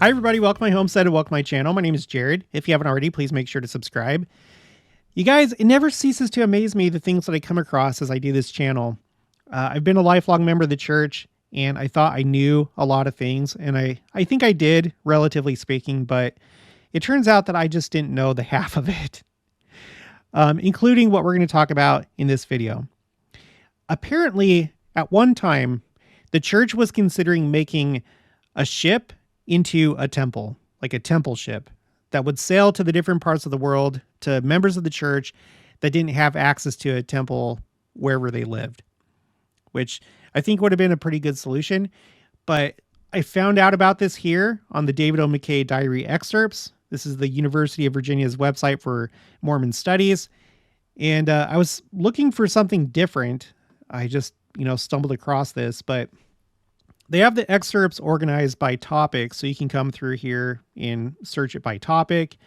Hi, everybody. Welcome to my homestead and welcome to my channel. My name is Jared. If you haven't already, please make sure to subscribe. You guys, it never ceases to amaze me the things that I come across as I do this channel. I've been a lifelong member of the church, and I thought I knew a lot of things, and I think I did, relatively speaking, but it turns out that I just didn't know the half of it, including what we're going to talk about in this video. Apparently, at one time, the church was considering making a ship into a temple, like a temple ship that would sail to the different parts of the world to members of the church that didn't have access to a temple wherever they lived, which I think would have been a pretty good solution. But I found out about this here on the David O. McKay Diary Excerpts. This is the University of Virginia's website for Mormon studies. And I was looking for something different. I just, stumbled across this, but they have the excerpts organized by topic, so you can come through here and search it by topic.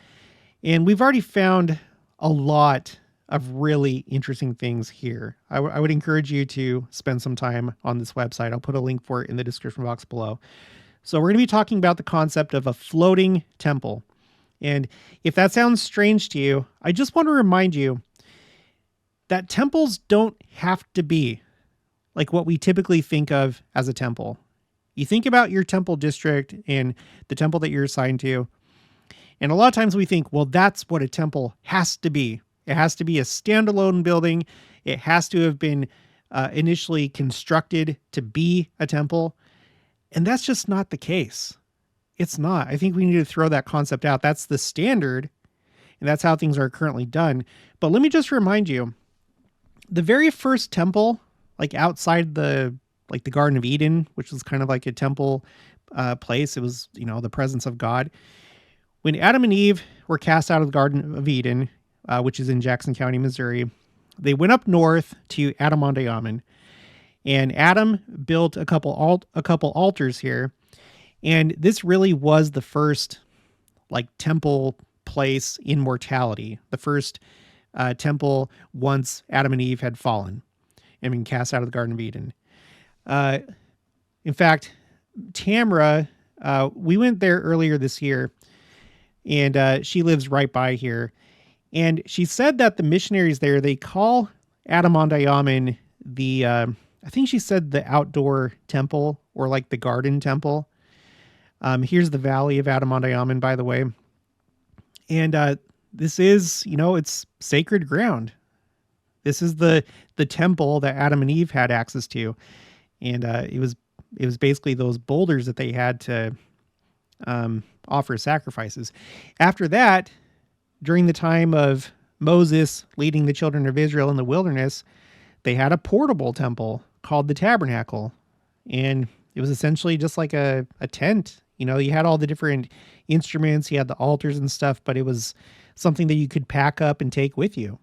And we've already found a lot of really interesting things here. I would encourage you to spend some time on this website. I'll put a link for it in the description box below. So we're going to be talking about the concept of a floating temple. And if that sounds strange to you, I just want to remind you that temples don't have to be like what we typically think of as a temple. You think about your temple district and the temple that you're assigned to, and a lot of times we think, well, that's what a temple has to be. It has to be a standalone building. It has to have been initially constructed to be a temple. And that's just not the case. It's not. I think we need to throw that concept out. That's the standard, and that's how things are currently done. But let me just remind you, the very first temple, like outside the Garden of Eden, which was kind of like a temple place. It was, the presence of God. When Adam and Eve were cast out of the Garden of Eden, which is in Jackson County, Missouri, they went up north to Adam-on-Diamond, and Adam built a couple altars here. And this really was the first temple place in mortality, the first temple once Adam and Eve had fallen and been cast out of the Garden of Eden. In fact, Tamra, we went there earlier this year, and she lives right by here. And she said that the missionaries there, they call Adam-on-Diamond I think she said the outdoor temple, or like the garden temple. Here's the valley of Adam-on-Diamond, by the way. And this is, it's sacred ground. This is the temple that Adam and Eve had access to. And it was basically those boulders that they had to offer sacrifices. After that, during the time of Moses leading the children of Israel in the wilderness, they had a portable temple called the Tabernacle. And it was essentially just like a tent. You had all the different instruments, you had the altars and stuff, but it was something that you could pack up and take with you.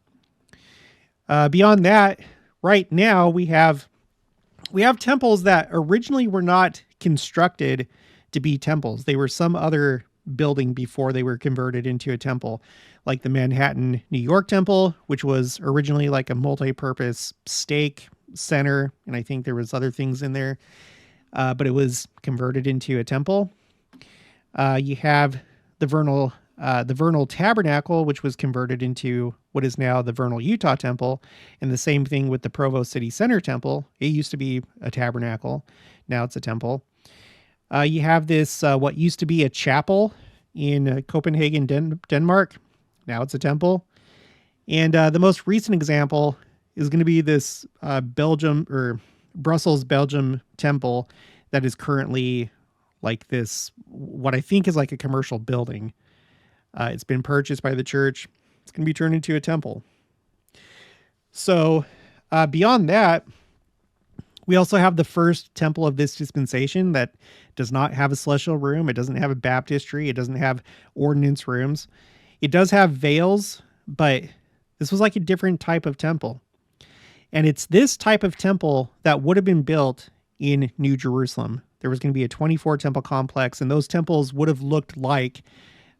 Beyond that, right now we have temples that originally were not constructed to be temples. They were some other building before they were converted into a temple, like the Manhattan, New York temple, which was originally like a multi-purpose stake center. And I think there was other things in there, but it was converted into a temple. You have the Vernal Tabernacle, which was converted into what is now the Vernal, Utah temple. And the same thing with the Provo City Center temple. It used to be a tabernacle. Now it's a temple. You have this, what used to be a chapel in Copenhagen, Denmark. Now it's a temple. And the most recent example is going to be this Brussels, Belgium temple that is currently like this, what I think is like a commercial building. It's been purchased by the church. It's going to be turned into a temple. So beyond that, we also have the first temple of this dispensation that does not have a celestial room. It doesn't have a baptistry. It doesn't have ordinance rooms. It does have veils, but this was like a different type of temple. And it's this type of temple that would have been built in New Jerusalem. There was going to be a 24 temple complex, and those temples would have looked like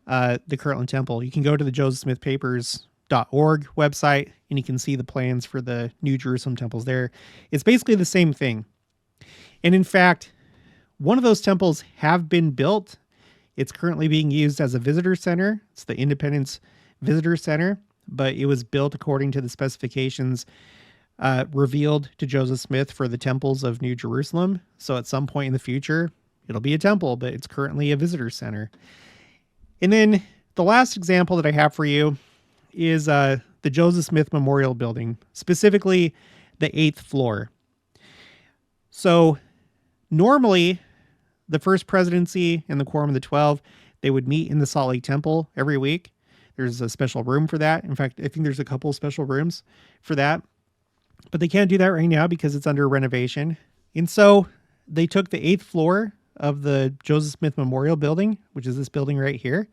the Kirtland Temple. You can go to the josephsmithpapers.org website, and you can see the plans for the New Jerusalem temples there. It's basically the same thing. And in fact, one of those temples have been built It's currently being used as a visitor center. It's the Independence Visitor Center, but it was built according to the specifications revealed to Joseph Smith for the temples of New Jerusalem. So at some point in the future, it'll be a temple, but it's currently a visitor center. And then the last example that I have for you is the Joseph Smith Memorial Building, specifically the 8th floor. So normally, the First Presidency and the Quorum of the 12, they would meet in the Salt Lake Temple every week. There's a special room for that. In fact, I think there's a couple special rooms for that. But they can't do that right now because it's under renovation. And so they took the 8th floor of the Joseph Smith Memorial Building, which is this building right here,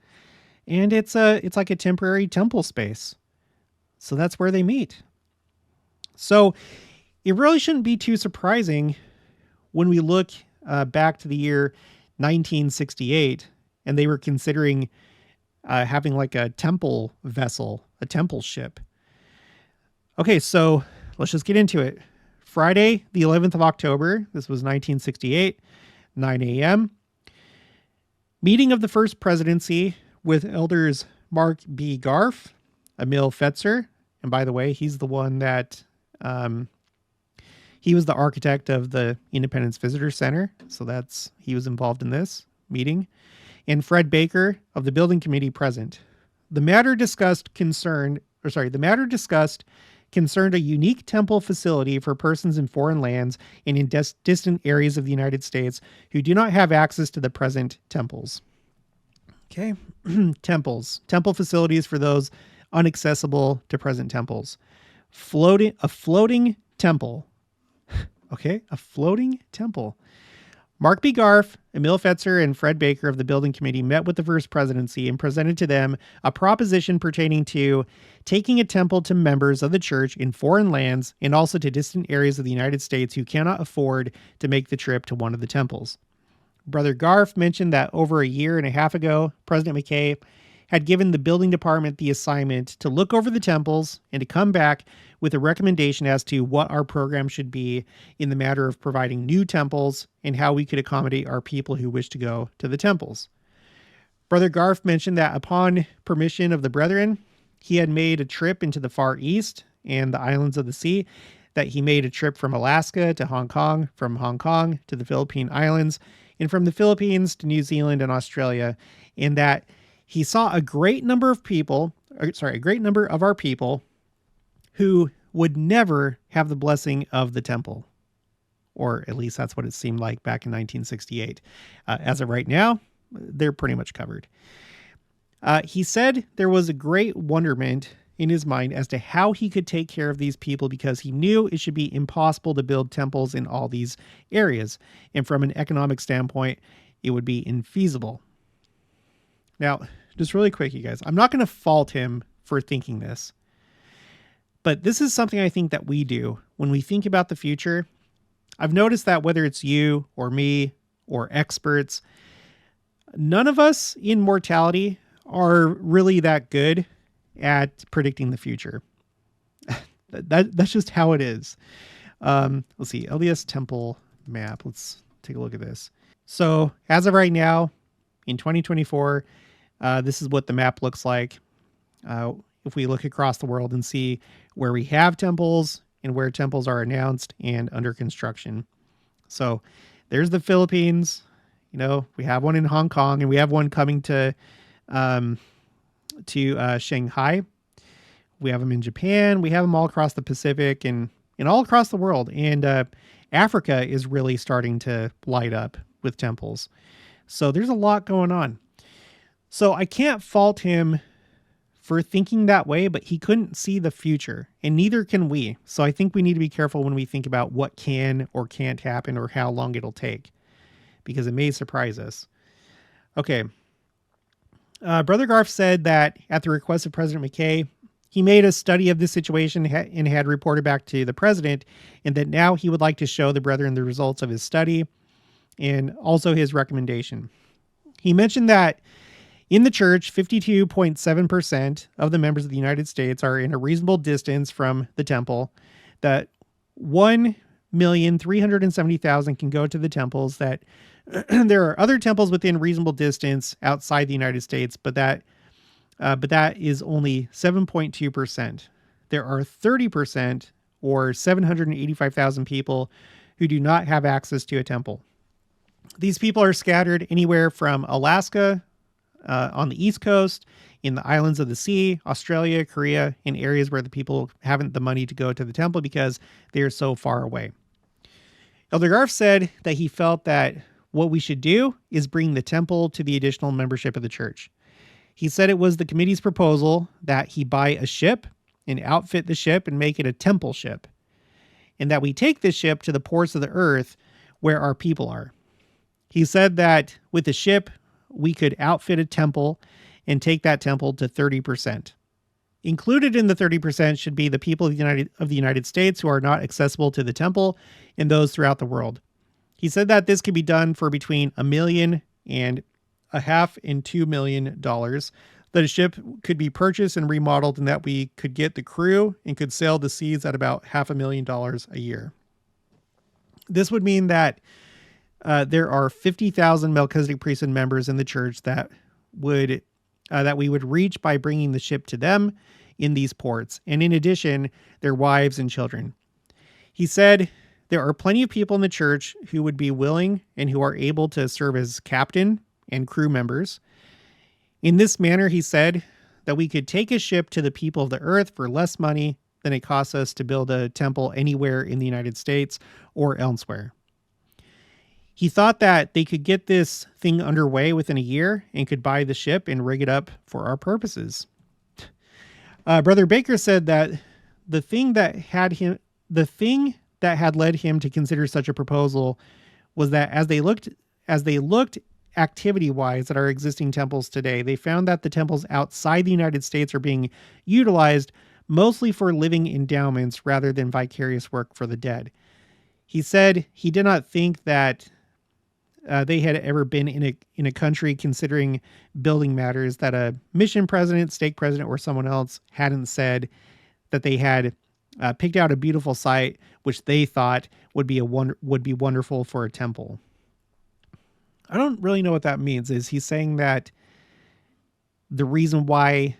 and it's like a temporary temple space. So that's where they meet. So it really shouldn't be too surprising when we look back to the year 1968, and they were considering having like a temple vessel, a temple ship. Okay, so let's just get into it. Friday, the 11th of October, this was 1968, 9 a.m. Meeting of the First Presidency with elders Mark B. Garf, Emil Fetzer, and by the way, he's the one that he was the architect of the Independence Visitor Center, so he was involved in this meeting, and Fred Baker of the building committee present. The matter discussed concerned a unique temple facility for persons in foreign lands and in distant areas of the United States who do not have access to the present temples. Okay, temples. Temple facilities for those inaccessible to present temples. A floating temple. Okay, a floating temple. Mark B. Garf, Emil Fetzer, and Fred Baker of the building committee met with the First Presidency and presented to them a proposition pertaining to taking a temple to members of the church in foreign lands and also to distant areas of the United States who cannot afford to make the trip to one of the temples. Brother Garf mentioned that over a year and a half ago, President McKay had given the building department the assignment to look over the temples and to come back with a recommendation as to what our program should be in the matter of providing new temples and how we could accommodate our people who wish to go to the temples. Brother Garf mentioned that upon permission of the brethren, he had made a trip into the Far East and the islands of the sea, that he made a trip from Alaska to Hong Kong, from Hong Kong to the Philippine Islands, and from the Philippines to New Zealand and Australia, and that he saw a great number of our people who would never have the blessing of the temple. Or at least that's what it seemed like back in 1968. As of right now, they're pretty much covered. He said there was a great wonderment in his mind as to how he could take care of these people because he knew it should be impossible to build temples in all these areas. And from an economic standpoint, it would be infeasible. Now, just really quick, you guys, I'm not going to fault him for thinking this, but this is something I think that we do when we think about the future. I've noticed that whether it's you or me or experts, none of us in mortality are really that good at predicting the future. That's just how it is. Let's see, LDS Temple map. Let's take a look at this. So as of right now, in 2024, this is what the map looks like. If we look across the world and see where we have temples and where temples are announced and under construction. So there's the Philippines. You know, we have one in Hong Kong and we have one coming to Shanghai. We have them in Japan. We have them all across the Pacific and all across the world. And Africa is really starting to light up with temples. So there's a lot going on. So I can't fault him for thinking that way, but he couldn't see the future, and neither can we. So I think we need to be careful when we think about what can or can't happen or how long it'll take, because it may surprise us. Okay. Brother Garf said that at the request of President McKay, he made a study of this situation and had reported back to the president, and that now he would like to show the brethren the results of his study and also his recommendation. He mentioned that in the church, 52.7% of the members of the United States are in a reasonable distance from the temple, that 1,370,000 can go to the temples, that There are other temples within reasonable distance outside the United States, but that is only 7.2%. There are 30%, or 785,000 people, who do not have access to a temple. These people are scattered anywhere from Alaska, on the East Coast, in the islands of the sea, Australia, Korea, in areas where the people haven't the money to go to the temple because they are so far away. Elder Garf said that he felt that what we should do is bring the temple to the additional membership of the church. He said it was the committee's proposal that he buy a ship and outfit the ship and make it a temple ship, and that we take this ship to the ports of the earth where our people are. He said that with the ship, we could outfit a temple and take that temple to 30%. Included in the 30% should be the people of the United States who are not accessible to the temple and those throughout the world. He said that this could be done for between $1.5 million and $2 million, that a ship could be purchased and remodeled, and that we could get the crew and could sail the seas at about $500,000 a year. This would mean that there are 50,000 Melchizedek priesthood members in the church that we would reach by bringing the ship to them in these ports, and in addition, their wives and children. He said there are plenty of people in the church who would be willing and who are able to serve as captain and crew members. In this manner, he said that we could take a ship to the people of the earth for less money than it costs us to build a temple anywhere in the United States or elsewhere. He thought that they could get this thing underway within a year and could buy the ship and rig it up for our purposes. Brother Baker said that the thing that had led him to consider such a proposal was that as they looked activity-wise at our existing temples today, they found that the temples outside the United States are being utilized mostly for living endowments rather than vicarious work for the dead. He said he did not think that they had ever been in a country considering building matters that a mission president, stake president, or someone else hadn't said that they had picked out a beautiful site which they thought would be wonderful for a temple. I don't really know what that means. Is he saying that the reason why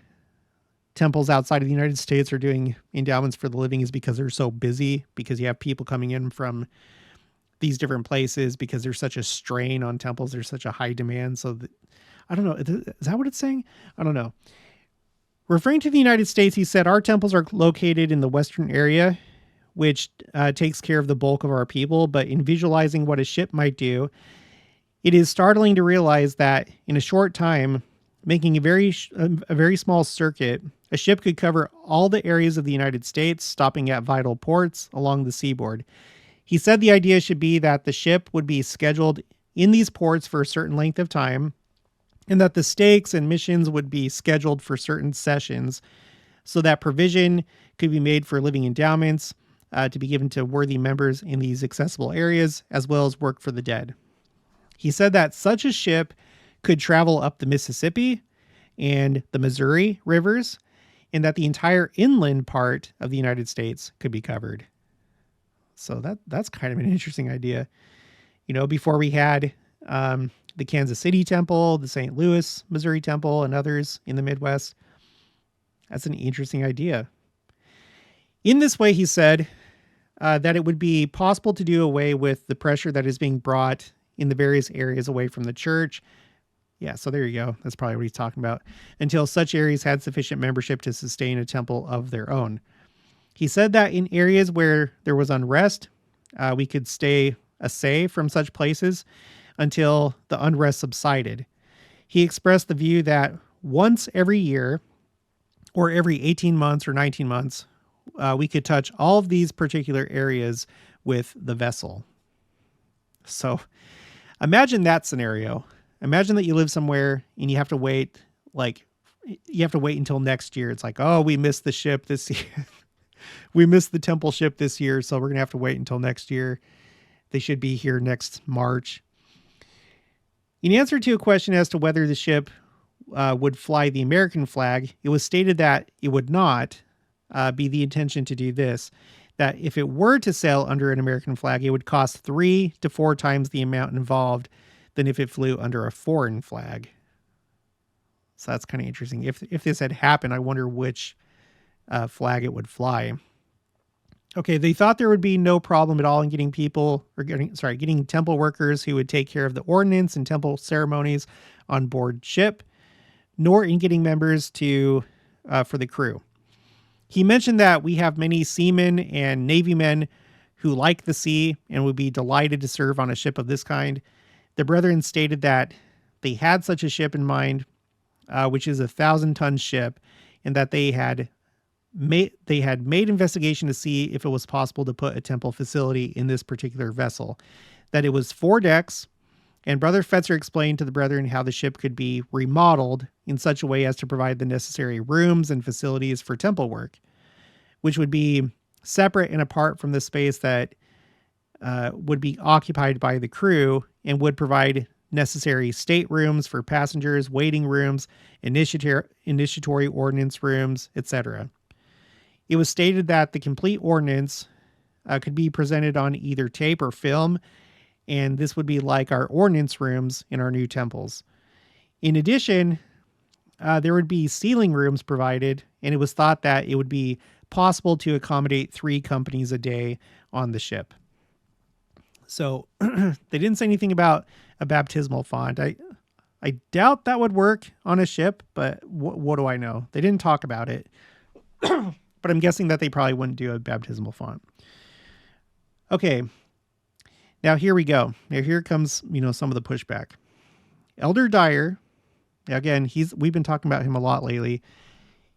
temples outside of the United States are doing endowments for the living is because they're so busy, because you have people coming in from these different places, because there's such a strain on temples, there's such a high demand? So I don't know. Is that what it's saying? I don't know. Referring to the United States, he said, our temples are located in the western area, which takes care of the bulk of our people. But in visualizing what a ship might do, it is startling to realize that in a short time, making a very small circuit, a ship could cover all the areas of the United States, stopping at vital ports along the seaboard. He said the idea should be that the ship would be scheduled in these ports for a certain length of time, and that the stakes and missions would be scheduled for certain sessions so that provision could be made for living endowments to be given to worthy members in these accessible areas, as well as work for the dead. He said that such a ship could travel up the Mississippi and the Missouri rivers, and that the entire inland part of the United States could be covered. So that's kind of an interesting idea. You know, before we had the Kansas City Temple, the St. Louis, Missouri Temple, and others in the Midwest. That's an interesting idea. In this way, he said that it would be possible to do away with the pressure that is being brought in the various areas away from the church. Yeah, so there you go. That's probably what he's talking about. Until such areas had sufficient membership to sustain a temple of their own. He said that in areas where there was unrest, we could stay away from such places until the unrest subsided. He expressed the view that once every year, or every 18 months or 19 months, we could touch all of these particular areas with the vessel. So imagine that scenario. Imagine that you live somewhere and you have to wait until next year. It's like, oh, we missed the ship this year. We missed the temple ship this year, so we're going to have to wait until next year. They should be here next March. In answer to a question as to whether the ship would fly the American flag, it was stated that it would not be the intention to do this, that if it were to sail under an American flag, it would cost 3 to 4 times the amount involved than if it flew under a foreign flag. So that's kind of interesting. If this had happened, I wonder which flag it would fly. Okay, they thought there would be no problem at all in getting getting temple workers who would take care of the ordinance and temple ceremonies on board ship, nor in getting members for the crew. He mentioned that we have many seamen and Navy men who like the sea and would be delighted to serve on a ship of this kind. The brethren stated that they had such a ship in mind, which is a 1,000-ton ship, and that they had made investigation to see if it was possible to put a temple facility in this particular vessel, that it was 4 decks, and Brother Fetzer explained to the brethren how the ship could be remodeled in such a way as to provide the necessary rooms and facilities for temple work, which would be separate and apart from the space that would be occupied by the crew, and would provide necessary staterooms for passengers, waiting rooms, initiatory ordnance rooms, etc. It was stated that the complete ordinance could be presented on either tape or film, and this would be like our ordinance rooms in our new temples. In addition, there would be ceiling rooms provided, and it was thought that it would be possible to accommodate 3 companies a day on the ship. So they didn't say anything about a baptismal font. I doubt that would work on a ship, but what do I know? They didn't talk about it. But I'm guessing that they probably wouldn't do a baptismal font. Okay. Now here we go. Now here comes, some of the pushback. Elder Dyer, again, we've been talking about him a lot lately.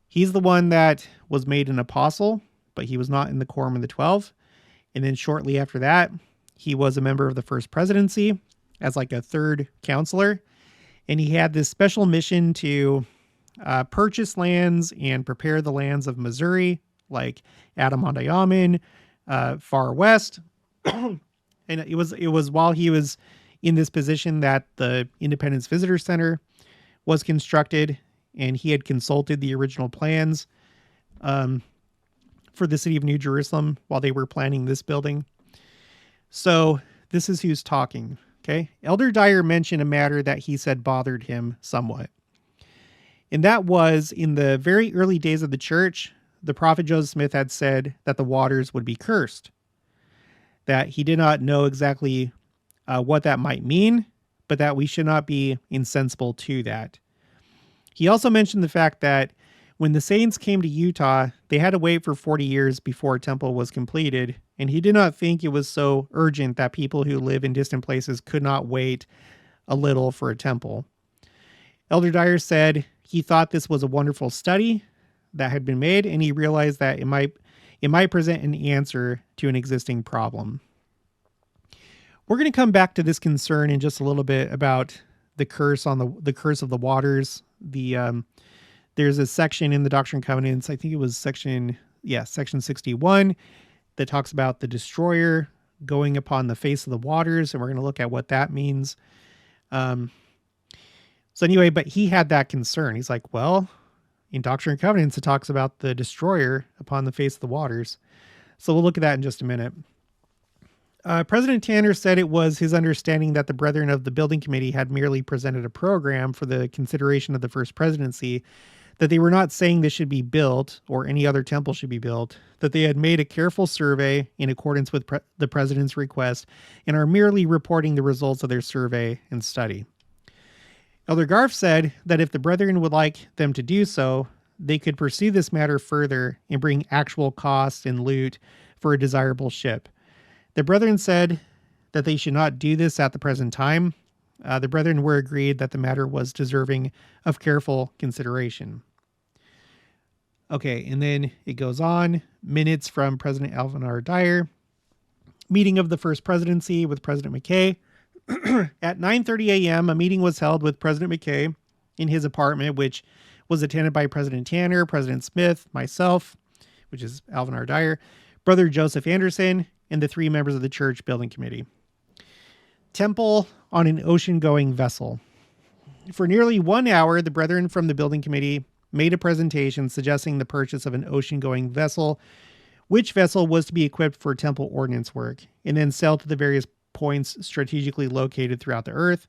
He's the one that was made an apostle, but he was not in the Quorum of the 12. And then shortly after that, he was a member of the First Presidency as like a third counselor. And he had this special mission to purchase lands and prepare the lands of Missouri, like Adamondayaman, far west. And it was while he was in this position that the Independence Visitor Center was constructed, and he had consulted the original plans for the city of New Jerusalem while they were planning this building. So this is who's talking. Okay. Elder Dyer mentioned a matter that he said bothered him somewhat. And that was in the very early days of the church, the prophet Joseph Smith had said that the waters would be cursed, that he did not know exactly what that might mean, but that we should not be insensible to that. He also mentioned the fact that when the saints came to Utah, they had to wait for 40 years before a temple was completed, and he did not think it was so urgent that people who live in distant places could not wait a little for a temple. Elder Dyer said he thought this was a wonderful study that had been made, and he realized that it might present an answer to an existing problem. We're going to come back to this concern in just a little bit about the curse on the curse of the waters. There's a section in the Doctrine and Covenants, I think it was section 61, that talks about the destroyer going upon the face of the waters, and we're going to look at what that means. So anyway, but he had that concern. He's like, well, in Doctrine and Covenants, it talks about the destroyer upon the face of the waters. So we'll look at that in just a minute. President Tanner said it was his understanding that the brethren of the building committee had merely presented a program for the consideration of the First Presidency, that they were not saying this should be built or any other temple should be built, that they had made a careful survey in accordance with the president's request and are merely reporting the results of their survey and study. Elder Garf said that if the brethren would like them to do so, they could pursue this matter further and bring actual costs and loot for a desirable ship. The brethren said that they should not do this at the present time. The brethren were agreed that the matter was deserving of careful consideration. Okay, and then it goes on. Minutes from President Alvin R. Dyer. Meeting of the First Presidency with President McKay. At 9:30 a.m., a meeting was held with President McKay in his apartment, which was attended by President Tanner, President Smith, myself, which is Alvin R. Dyer, Brother Joseph Anderson, and the 3 members of the church building committee. Temple on an ocean-going vessel. For nearly 1 hour, the brethren from the building committee made a presentation suggesting the purchase of an ocean-going vessel, which vessel was to be equipped for temple ordnance work, and then sail to the various points strategically located throughout the earth,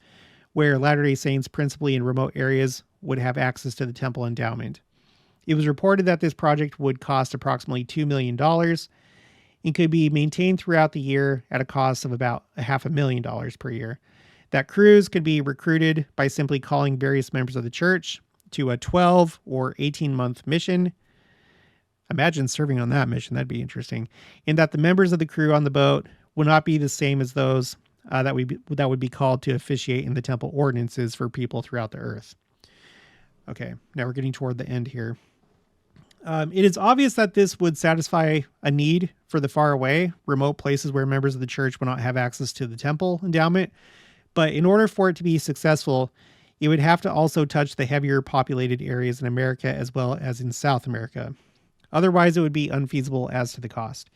where Latter-day Saints, principally in remote areas, would have access to the temple endowment. It was reported that this project would cost approximately $2 million and could be maintained throughout the year at a cost of about $500,000 per year. That crews could be recruited by simply calling various members of the church to a 12 or 18-month mission. Imagine serving on that mission. That'd be interesting. And that the members of the crew on the boat would not be the same as those that would be called to officiate in the temple ordinances for people throughout the earth. Okay, now we're getting toward the end here. It is obvious that this would satisfy a need for the far away, remote places where members of the church would not have access to the temple endowment. But in order for it to be successful, it would have to also touch the heavier populated areas in America as well as in South America. Otherwise, it would be unfeasible as to the cost.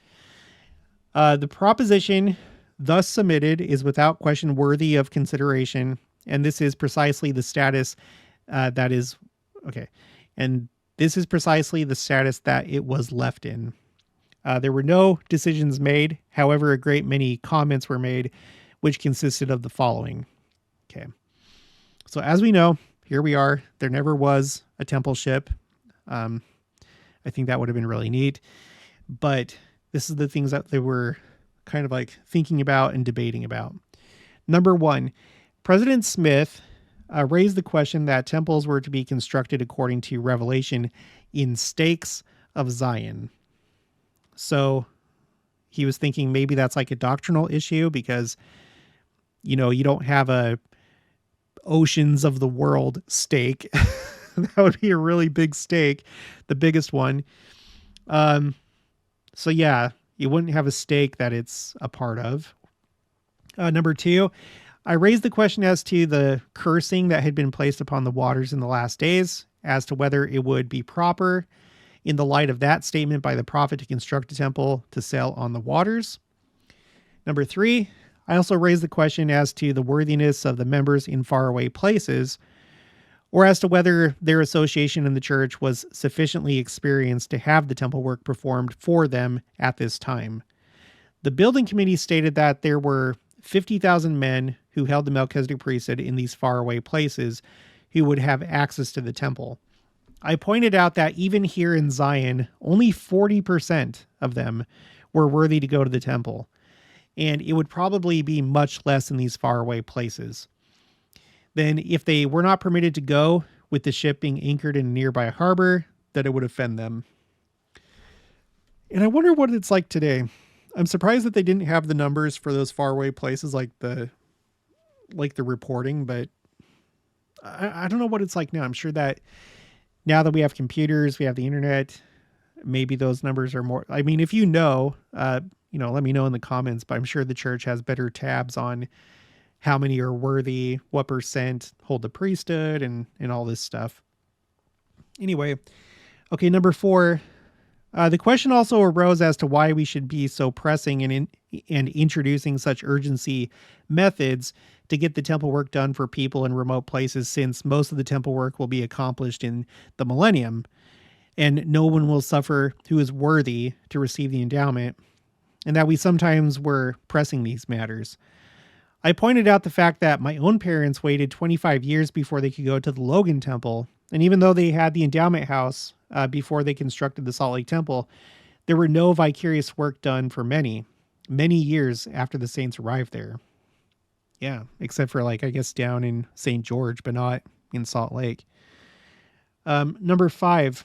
The proposition thus submitted is without question worthy of consideration, and this is precisely the status that it was left in. There were no decisions made. However, a great many comments were made, which consisted of the following. Okay. So as we know, here we are. There never was a temple ship. I think that would have been really neat. But this is the things that they were kind of like thinking about and debating about. Number one, President Smith raised the question that temples were to be constructed according to Revelation in stakes of Zion. So he was thinking maybe that's like a doctrinal issue because, you know, you don't have a oceans of the world stake. That would be a really big stake, the biggest one. So yeah, you wouldn't have a stake that it's a part of. Number two, I raised the question as to the cursing that had been placed upon the waters in the last days, as to whether it would be proper in the light of that statement by the prophet to construct a temple to sail on the waters. Number three, I also raised the question as to the worthiness of the members in faraway places, or as to whether their association in the church was sufficiently experienced to have the temple work performed for them at this time. The building committee stated that there were 50,000 men who held the Melchizedek priesthood in these faraway places who would have access to the temple. I pointed out that even here in Zion, only 40% of them were worthy to go to the temple, and it would probably be much less in these faraway places. Then if they were not permitted to go with the ship being anchored in a nearby harbor, that it would offend them. And I wonder what it's like today. I'm surprised that they didn't have the numbers for those faraway places like the reporting, but I don't know what it's like now. I'm sure that now that we have computers, we have the internet, maybe those numbers are more. I mean, if you know, let me know in the comments, but I'm sure the church has better tabs on how many are worthy, what percent hold the priesthood, and all this stuff. Anyway, okay, number four. The question also arose as to why we should be so pressing and introducing such urgency methods to get the temple work done for people in remote places, since most of the temple work will be accomplished in the millennium, and no one will suffer who is worthy to receive the endowment, and that we sometimes were pressing these matters. I pointed out the fact that my own parents waited 25 years before they could go to the Logan Temple, and even though they had the endowment house before they constructed the Salt Lake Temple, there were no vicarious work done for many years after the saints arrived there. Yeah, except for down in St. George, but not in Salt Lake. Number five,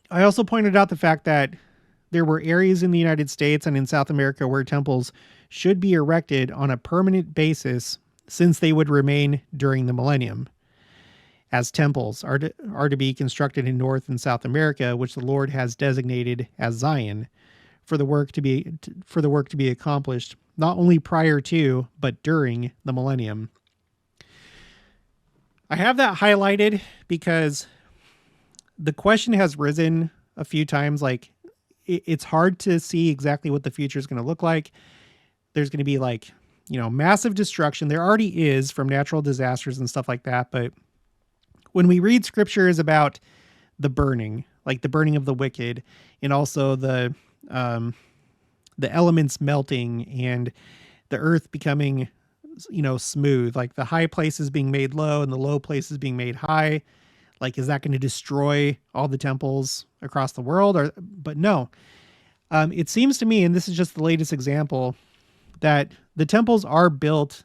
I also pointed out the fact that there were areas in the United States and in South America where temples should be erected on a permanent basis, since they would remain during the millennium, as temples are to be constructed in North and South America, which the Lord has designated as Zion, for the work to be accomplished not only prior to but during the millennium. I have that highlighted because the question has risen a few times. It's hard to see exactly what the future is going to look like. There's going to be massive destruction. There already is from natural disasters and stuff like that. But when we read scriptures about the burning, like the burning of the wicked, and also the elements melting and the earth becoming smooth, like the high places being made low and the low places being made high. Like, is that going to destroy all the temples across the world? But no, it seems to me, and this is just the latest example, that the temples are built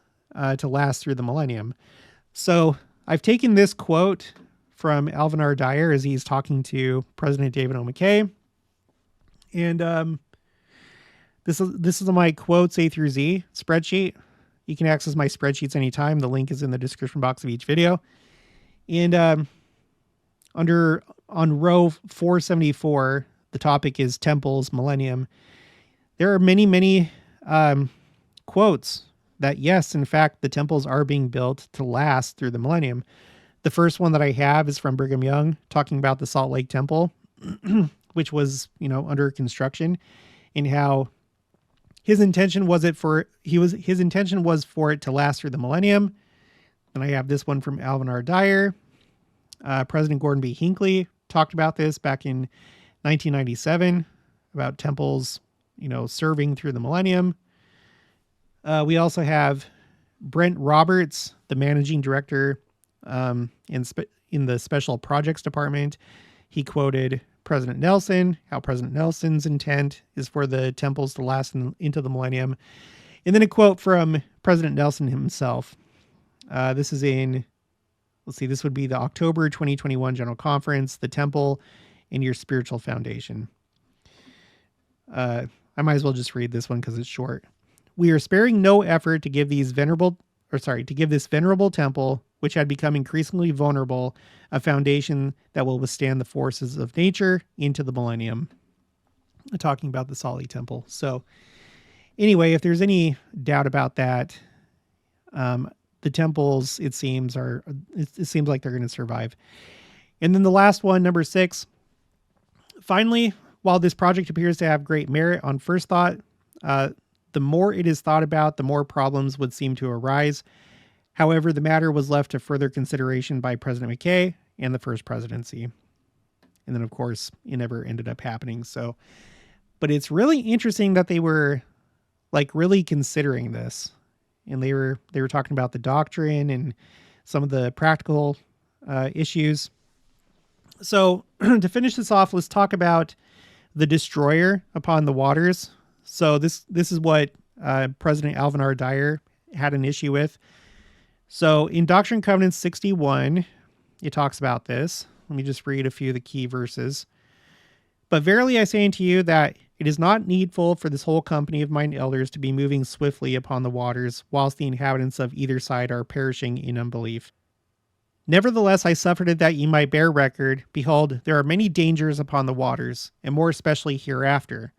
to last through the millennium. So I've taken this quote from Alvin R. Dyer as he's talking to President David O. McKay. And this is my quotes A through Z spreadsheet. You can access my spreadsheets anytime. The link is in the description box of each video. And on row 474, the topic is temples, millennium. There are many, many quotes that, yes, in fact, the temples are being built to last through the millennium. The first one that I have is from Brigham Young, talking about the Salt Lake Temple, which was, under construction, and how his intention was for it to last through the millennium. And I have this one from Alvin R. Dyer. President Gordon B. Hinckley talked about this back in 1997 about temples, serving through the millennium. We also have Brent Roberts, the managing director in the Special Projects Department. He quoted President Nelson, how President Nelson's intent is for the temples to last into the millennium. And then a quote from President Nelson himself. This is this would be the October 2021 General Conference, the Temple and Your Spiritual Foundation. I might as well just read this one because it's short. We are sparing no effort to give this venerable temple, which had become increasingly vulnerable, a foundation that will withstand the forces of nature into the millennium. Talking about the Salt Lake Temple. So anyway, if there's any doubt about that, the temples, it seems like they're going to survive. And then the last one, number 6. Finally, while this project appears to have great merit on first thought, the more it is thought about, the more problems would seem to arise. However, the matter was left to further consideration by President McKay and the first presidency. And then, of course, it never ended up happening. So, but it's really interesting that they were really considering this. And they were talking about the doctrine and some of the practical issues. So to finish this off, let's talk about the destroyer upon the waters. So this is what President Alvin R. Dyer had an issue with. So in Doctrine and Covenants 61, it talks about this. Let me just read a few of the key verses. But verily I say unto you that it is not needful for this whole company of mine elders to be moving swiftly upon the waters, whilst the inhabitants of either side are perishing in unbelief. Nevertheless, I suffered it that ye might bear record. Behold, there are many dangers upon the waters, and more especially hereafter.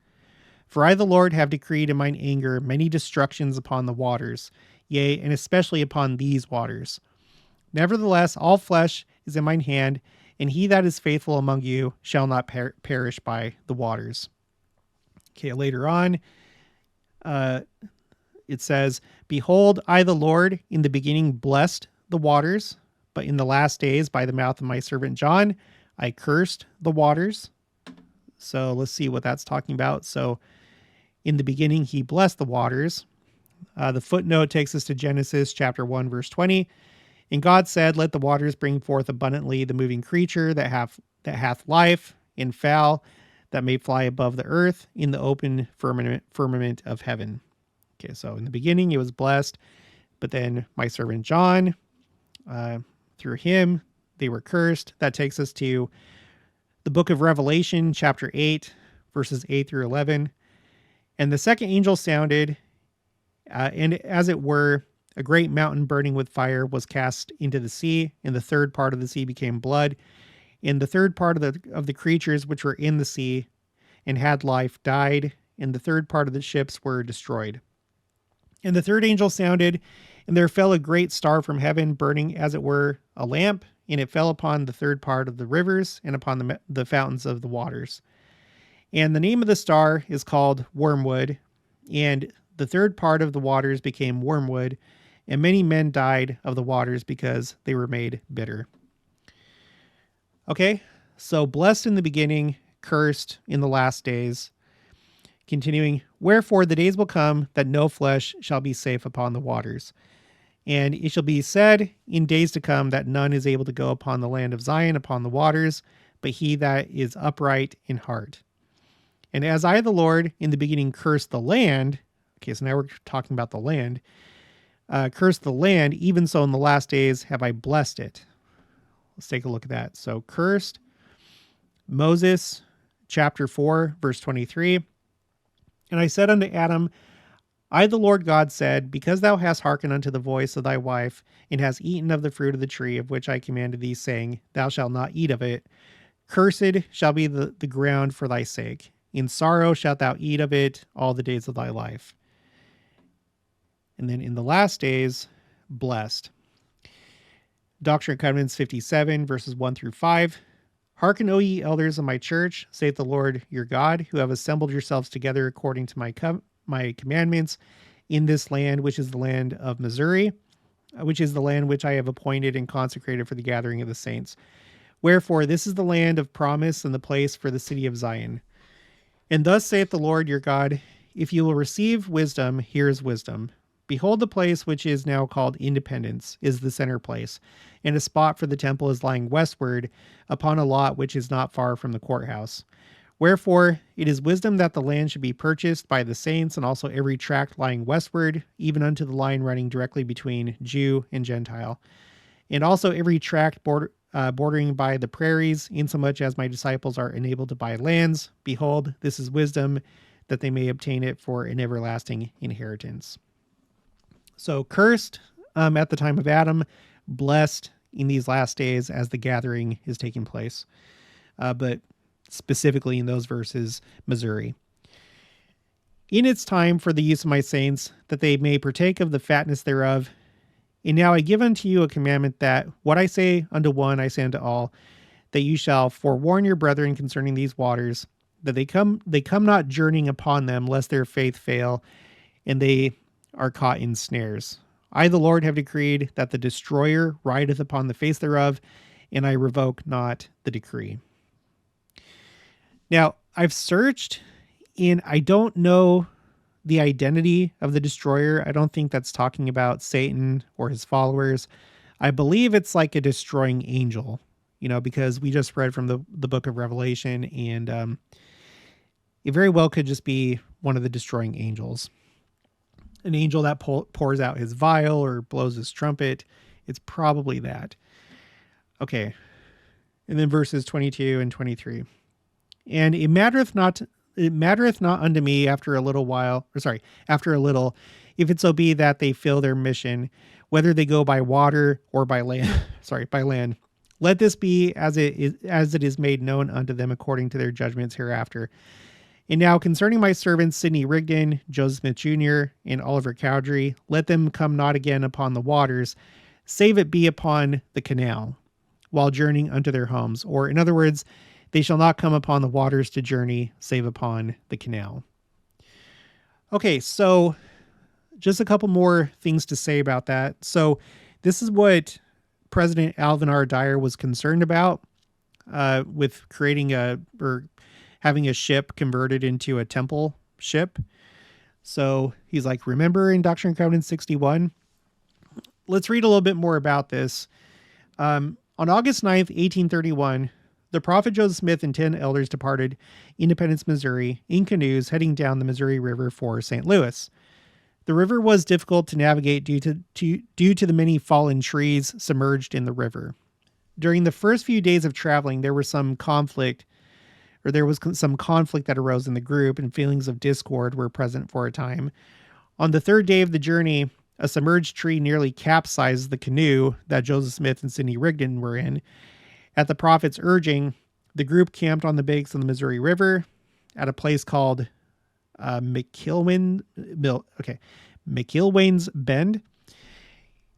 For I, the Lord, have decreed in mine anger many destructions upon the waters, yea, and especially upon these waters. Nevertheless, all flesh is in mine hand, and he that is faithful among you shall not perish by the waters. Okay, later on, it says, Behold, I, the Lord, in the beginning blessed the waters, but in the last days, by the mouth of my servant John, I cursed the waters. So let's see what that's talking about. So in the beginning, he blessed the waters. The footnote takes us to Genesis chapter 1, verse 20. And God said, Let the waters bring forth abundantly the moving creature that hath life, and fowl that may fly above the earth in the open firmament of heaven. Okay, so in the beginning, it was blessed. But then my servant John, through him, they were cursed. That takes us to the book of Revelation, chapter 8, verses 8 through 11. And the second angel sounded, and as it were, a great mountain burning with fire was cast into the sea, and the third part of the sea became blood. And the third part of the creatures which were in the sea and had life died, and the third part of the ships were destroyed. And the third angel sounded, and there fell a great star from heaven, burning as it were a lamp, and it fell upon the third part of the rivers and upon the fountains of the waters. And the name of the star is called Wormwood, and the third part of the waters became wormwood, and many men died of the waters because they were made bitter. Okay, so blessed in the beginning, cursed in the last days. Continuing, wherefore the days will come that no flesh shall be safe upon the waters. And it shall be said in days to come that none is able to go upon the land of Zion, upon the waters, but he that is upright in heart. And as I, the Lord, in the beginning cursed the land, okay, so now we're talking about the land, cursed the land, even so in the last days have I blessed it. Let's take a look at that. So cursed, Moses, chapter 4, verse 23. And I said unto Adam, I, the Lord God, said, because thou hast hearkened unto the voice of thy wife, and hast eaten of the fruit of the tree of which I commanded thee, saying, thou shalt not eat of it, cursed shall be the ground for thy sake. In sorrow shalt thou eat of it all the days of thy life. And then in the last days, blessed. Doctrine and Covenants 57, verses 1 through 5. Hearken, O ye elders of my church, saith the Lord your God, who have assembled yourselves together according to my commandments in this land, which is the land of Missouri, which is the land which I have appointed and consecrated for the gathering of the saints. Wherefore, this is the land of promise and the place for the city of Zion. And thus saith the Lord your God, if you will receive wisdom, here is wisdom. Behold, the place which is now called Independence is the center place, and a spot for the temple is lying westward upon a lot which is not far from the courthouse. Wherefore, it is wisdom that the land should be purchased by the saints, and also every tract lying westward, even unto the line running directly between Jew and Gentile. And also every tract bordering by the prairies, insomuch as my disciples are enabled to buy lands. Behold, this is wisdom, that they may obtain it for an everlasting inheritance. So cursed at the time of Adam, blessed in these last days as the gathering is taking place. But specifically in those verses, Missouri. In its time for the use of my saints, that they may partake of the fatness thereof. And now I give unto you a commandment that what I say unto one, I say unto all, that you shall forewarn your brethren concerning these waters, that they come not journeying upon them, lest their faith fail, and they are caught in snares. I, the Lord, have decreed that the destroyer rideth upon the face thereof, and I revoke not the decree. Now, I've searched, and I don't know the identity of the destroyer. I don't think that's talking about Satan or his followers. I believe it's like a destroying angel, because we just read from the book of Revelation, and it very well could just be one of the destroying angels. An angel that pours out his vial or blows his trumpet. It's probably that. Okay. And then verses 22 and 23. And it mattereth not unto me after a little, if it so be that they fill their mission, whether they go by water or by land, by land. Let this be as it is made known unto them according to their judgments hereafter. And now concerning my servants, Sidney Rigdon, Joseph Smith Jr., and Oliver Cowdery, let them come not again upon the waters, save it be upon the canal, while journeying unto their homes. Or in other words, they shall not come upon the waters to journey, save upon the canal. Okay, so just a couple more things to say about that. So this is what President Alvin R. Dyer was concerned about with creating having a ship converted into a temple ship. So he's like, remember in Doctrine and Covenants 61? Let's read a little bit more about this. On August 9th, 1831, the prophet Joseph Smith and 10 elders departed Independence, Missouri in canoes heading down the Missouri River for St. Louis. The river was difficult to navigate due to the many fallen trees submerged in the river. During the first few days of traveling, there was some conflict that arose in the group, and feelings of discord were present for a time. On the third day of the journey, a submerged tree nearly capsized the canoe that Joseph Smith and Sidney Rigdon were in. At the prophet's urging, the group camped on the banks of the Missouri River at a place called McIlwain's Bend.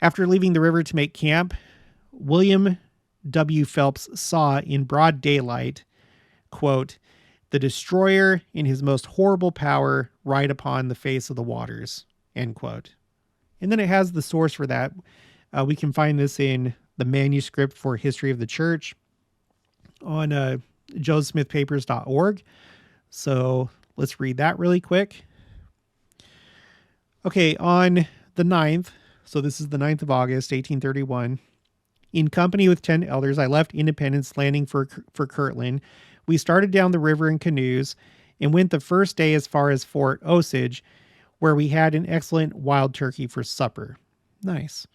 After leaving the river to make camp, William W. Phelps saw in broad daylight, quote, the destroyer in his most horrible power ride upon the face of the waters, end quote. And then it has the source for that. We can find this in the manuscript for History of the Church on josephsmithpapers.org. So let's read that really quick. Okay, on the 9th, So this is the 9th of August, 1831. In company with 10 elders, I left Independence Landing for Kirtland. We started down the river in canoes and went the first day as far as Fort Osage, where we had an excellent wild turkey for supper. Nice.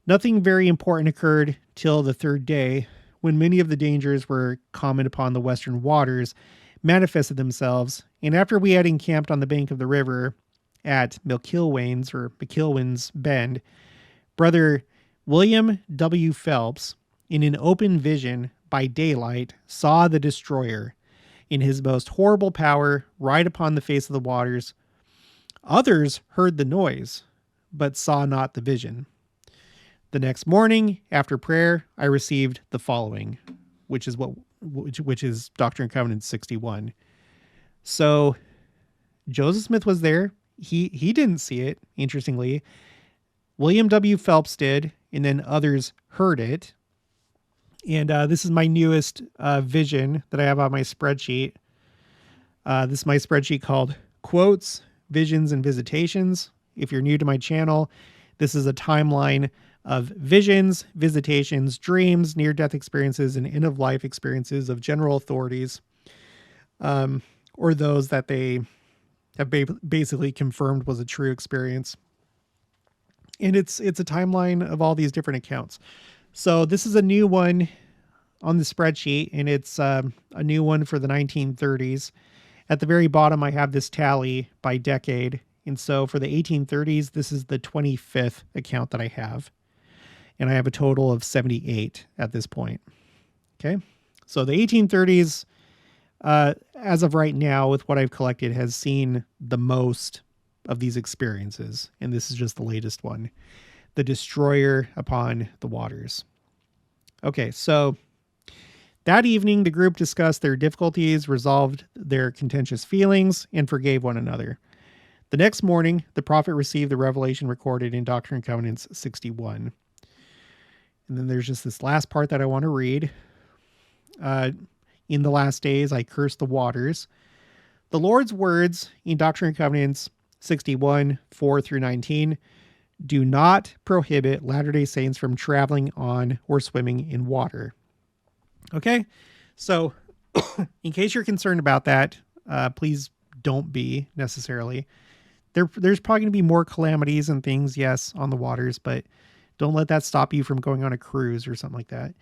Nothing very important occurred till the third day, when many of the dangers were common upon the western waters manifested themselves, and after we had encamped on the bank of the river at McIlwain's Bend, Brother William W. Phelps, in an open vision by daylight, saw the destroyer in his most horrible power ride upon the face of the waters. Others heard the noise, but saw not the vision. The next morning, after prayer, I received the following, which is Doctrine and Covenants 61. So Joseph Smith was there. He didn't see it, interestingly. William W. Phelps did, and then others heard it. And this is my newest vision that I have on my spreadsheet. This is my spreadsheet called Quotes, Visions, and Visitations. If you're new to my channel, this is a timeline of visions, visitations, dreams, near-death experiences, and end-of-life experiences of general authorities, or those that they have basically confirmed was a true experience. And it's a timeline of all these different accounts. So this is a new one on the spreadsheet, and it's a new one for the 1930s. At the very bottom, I have this tally by decade. And so for the 1830s, this is the 25th account that I have. And I have a total of 78 at this point. Okay. So the 1830s, as of right now, with what I've collected, has seen the most of these experiences. And this is just the latest one. The destroyer upon the waters. Okay. So that evening, the group discussed their difficulties, resolved their contentious feelings, and forgave one another. The next morning, the prophet received the revelation recorded in Doctrine and Covenants 61. And then there's just this last part that I want to read. In the last days, I cursed the waters. The Lord's words in Doctrine and Covenants 61, 4 through 19, do not prohibit Latter-day Saints from traveling on or swimming in water. Okay, so in case you're concerned about that, please don't be necessarily. There's probably going to be more calamities and things, yes, on the waters, but don't let that stop you from going on a cruise or something like that.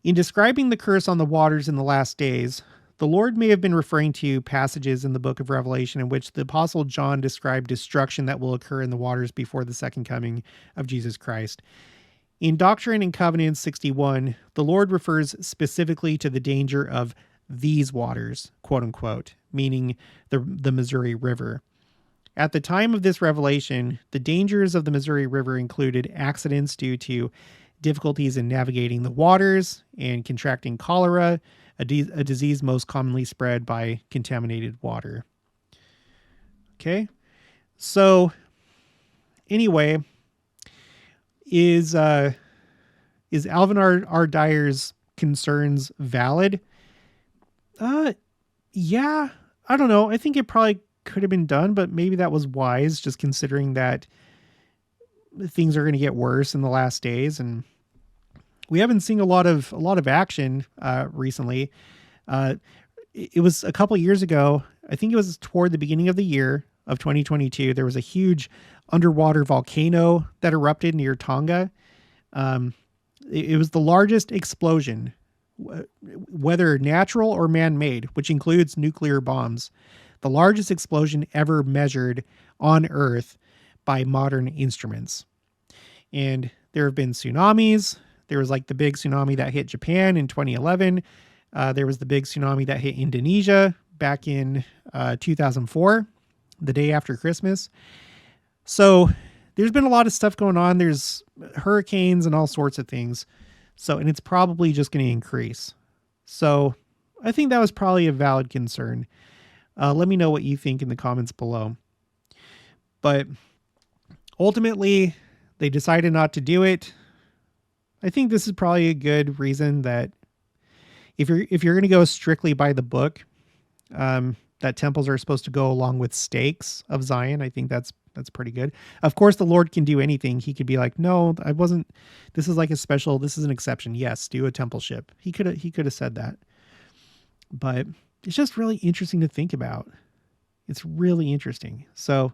In describing the curse on the waters in the last days, the Lord may have been referring to passages in the book of Revelation in which the Apostle John described destruction that will occur in the waters before the second coming of Jesus Christ. In Doctrine and Covenants 61, the Lord refers specifically to the danger of these waters, quote unquote, meaning the Missouri River. At the time of this revelation, the dangers of the Missouri River included accidents due to difficulties in navigating the waters and contracting cholera, a disease most commonly spread by contaminated water. Okay, so anyway, is Alvin R. Dyer's concerns valid? Yeah, I don't know. I think it probably could have been done, but maybe that was wise, just considering that things are going to get worse in the last days, and we haven't seen a lot of action recently. It was a couple years ago. I think it was toward the beginning of the year of 2022. There was a huge underwater volcano that erupted near Tonga. It was the largest explosion, whether natural or man-made, which includes nuclear bombs. The largest explosion ever measured on Earth by modern instruments. And there have been tsunamis. There was like the big tsunami that hit Japan in 2011. There was the big tsunami that hit Indonesia back in 2004, the day after Christmas. So there's been a lot of stuff going on. There's hurricanes and all sorts of things. So, and it's probably just going to increase. So I think that was probably a valid concern. Let me know what you think in the comments below. But ultimately, they decided not to do it. I think this is probably a good reason that if you're going to go strictly by the book, that temples are supposed to go along with stakes of Zion. I think that's pretty good. Of course, the Lord can do anything. He could be like, no, I wasn't. This is like a special. This is an exception. Yes, do a temple ship. He could have said that. But it's just really interesting to think about. It's really interesting. So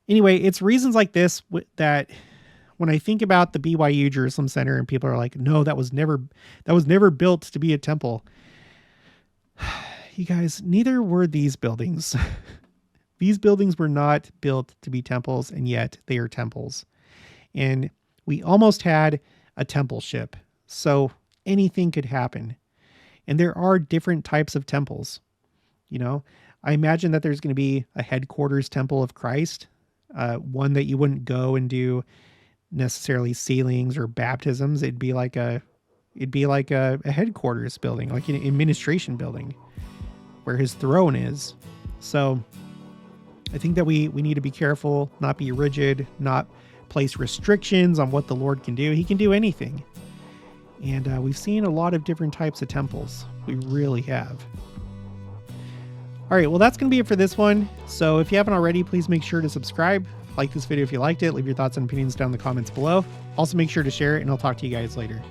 anyway, it's reasons like this that when I think about the BYU Jerusalem Center and people are like, no, that was never built to be a temple. You guys, neither were these buildings. These buildings were not built to be temples, and yet they are temples. And we almost had a temple ship. So anything could happen. And there are different types of temples. You know, I imagine that there's going to be a headquarters temple of Christ, one that you wouldn't go and do necessarily sealings or baptisms. It'd be like a headquarters building, like an administration building where his throne is. So I think that we need to be careful, not be rigid, not place restrictions on what the Lord can do. He can do anything. And we've seen a lot of different types of temples. We really have. All right, well, that's going to be it for this one. So if you haven't already, please make sure to subscribe. Like this video if you liked it. Leave your thoughts and opinions down in the comments below. Also, make sure to share it, and I'll talk to you guys later.